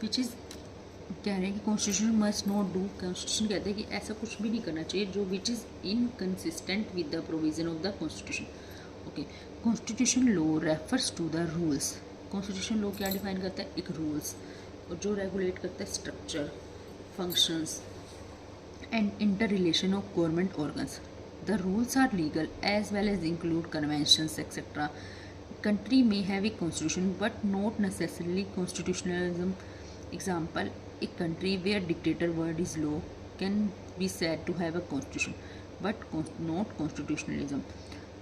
Which is कह रहे हैं कि constitution must not do, constitution कहते हैं कि ऐसा कुछ भी नहीं करना चाहिए जो which is inconsistent with the provision of the constitution. Okay, constitution law refers to the rules. Constitution law क्या डिफाइन करता है? एक रूल्स, और जो रेगुलेट करता है structure, functions and interrelation of government organs. The rules are legal as well as include conventions, etc. Country may have a constitution but not necessarily constitutionalism. Example, a country where dictator word is law can be said to have a constitution but not constitutionalism.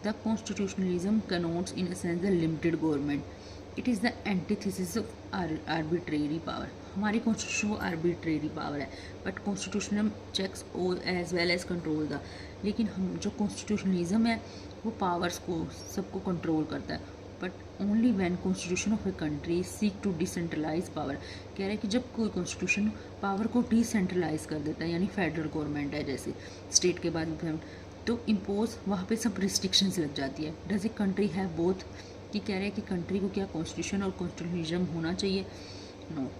The constitutionalism connotes in a sense the limited government. It is the antithesis of arbitrary power. हमारी constitution वो arbitrary power है, but constitution checks all as well as control the. लेकिन हम जो constitutionalism है वो powers को सबको कंट्रोल करता है, but only when constitution of a country seek to decentralise power. कह रहे हैं कि जब कोई कॉन्स्टिट्यूशन पावर को डिसेंट्रलाइज कर देता है, यानी फेडरल गवर्नमेंट है जैसे स्टेट के बाद, तो इम्पोज वहाँ पे सब रिस्ट्रिक्शंस लग जाती है। Does a country have both, कि कह रहे हैं कि कंट्री को क्या कॉन्स्टिट्यूशन और कॉन्स्टिट्यूशनिज्म होना चाहिए? No.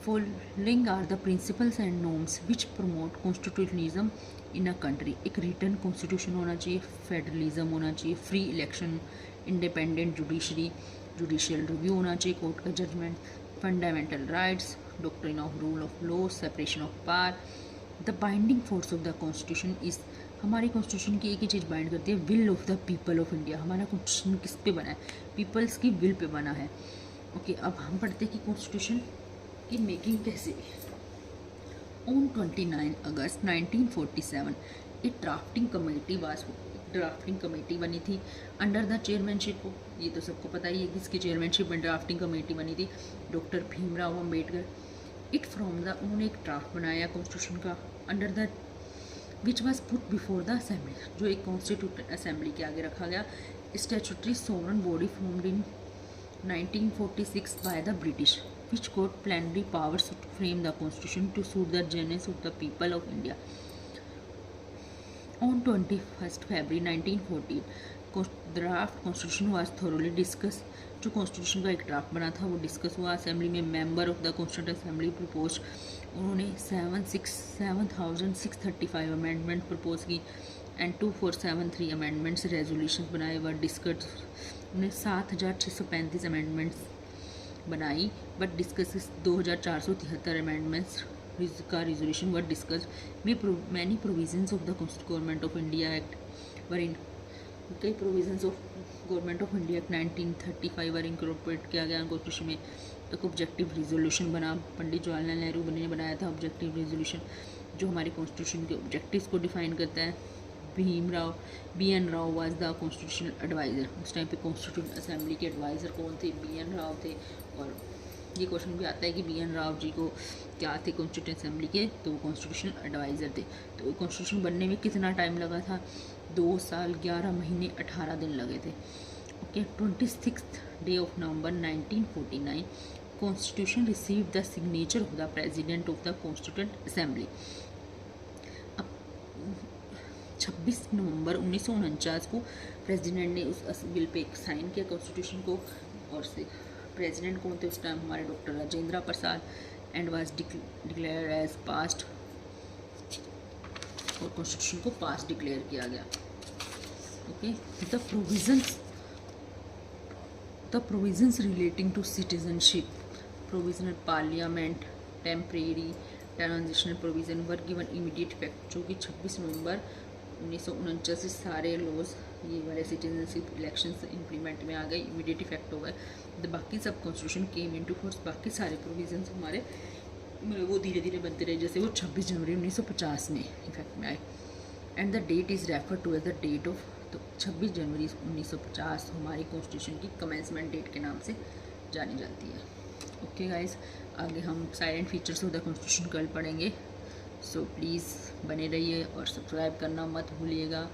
Following are the principles and norms which promote constitutionism in a country. एक रिटर्न कॉन्स्टिट्यूशन होना चाहिए, फेडरलिज्म होना चाहिए, free election, independent judiciary, judicial review होना चाहिए, कोर्ट का judgement, fundamental rights, doctrine of rule of law, separation of power. The binding force of the constitution is, हमारी constitution की एक ही चीज़ बाइंड करती है, will of the people of India. हमारा कॉन्स्टिट्यूशन किस पे बना है? पीपल्स की विल पे बना है। ओके, अब हम पढ़ते हैं कि कॉन्स्टिट्यूशन की मेकिंग कैसे हुई। ऑन 29 अगस्त 1947 एक ड्राफ्टिंग कमेटी ड्राफ्टिंग कमेटी बनी थी अंडर द चेयरमैनशिप ऑफ, ये तो सबको पता ही है किसकी चेयरमैनशिप में ड्राफ्टिंग कमेटी बनी थी, doctor Bhimrao Ambedkar. It from the, उन्होंने एक ड्राफ्ट बनाया कॉन्स्टिट्यूशन का under the which was put before the assembly, जो एक कॉन्स्टिट्यूट असेंबली के आगे रखा गया। Statutory sovereign body formed in 1946 by the British which got plenary powers to frame the constitution to suit the genius of the people of India. On 21 February 1914 draft constitution was thoroughly discuss. जो constitution का एक draft बना था वो discuss हुआ assembly में। Member of the constituent assembly propose, उन्होंने 7,635 amendment propose की एंड 2473 अमेंडमेंट्स रेजोल्यूशन बनाए व डिस्कस। उन्हें 7,635 अमेंडमेंट्स बनाई बट डिस्कस 2,473 अमेंडमेंट्स का resolution were discuss. Many provisions of the Government of India Act were in, कई provisions of Government of India Act 1935 were incorporate किया गया constitution में। एक ऑब्जेक्टिव रिजोल्यूशन बना, पंडित जवाहरलाल नेहरू ने बनाया था ऑब्जेक्टिव रिजोल्यूशन, जो हमारे कॉन्स्टिट्यूशन के ऑब्जेक्टिव्स को डिफाइन करता है। B N Rao was the constitutional adviser. उस टाइम पे कॉन्स्टिट्यूशन असेंबली के एडवाइज़र कौन थे? बी.एन. राव थे। और ये क्वेश्चन भी आता है कि बी.एन. राव जी को क्या थे कॉन्स्टिट्यूशन असेंबली के? तो वो कॉन्स्टिट्यूशनल एडवाइज़र थे। तो कॉन्स्टिट्यूशन बनने में कितना टाइम लगा था? 2 साल 11 महीने 18 दिन लगे थे। Okay, 26 day of November 1949 constitution receive the signature of the president of the constituent assembly. 26 नवंबर 1949 को प्रेसिडेंट ने उस बिल पे साइन किया कॉन्स्टिट्यूशन को। और से प्रेसिडेंट कौन थे उस टाइम? हमारे doctor Rajendra Prasad. And was declare as passed, और कॉन्स्टिट्यूशन को पास डिक्लेयर किया गया। Okay, the provisions relating to citizenship, provisional parliament, temporary transitional provision were given immediate effect, जो कि 26 नवंबर 1949 से सारे लॉज ये वाले सिटीजनशिप इलेक्शंस इंप्लीमेंट में आ गए, इमीडिएट इफेक्ट हो गए। तो बाकी सब कॉन्स्टिट्यूशन केम इनटू फोर्स, बाकी सारे प्रोविजंस हमारे वो धीरे धीरे बनते रहे, जैसे वो 26 जनवरी 1950 में इफेक्ट में आए। And the date is refer to as the date of, तो 26 जनवरी 1950 हमारी कॉन्स्टिट्यूशन की कमेंसमेंट डेट के नाम से जानी जाती है। ओके गाइस, आगे हम salient features of the constitution कल पढ़ेंगे। सो प्लीज़ बने रहिए और सब्सक्राइब करना मत भूलिएगा।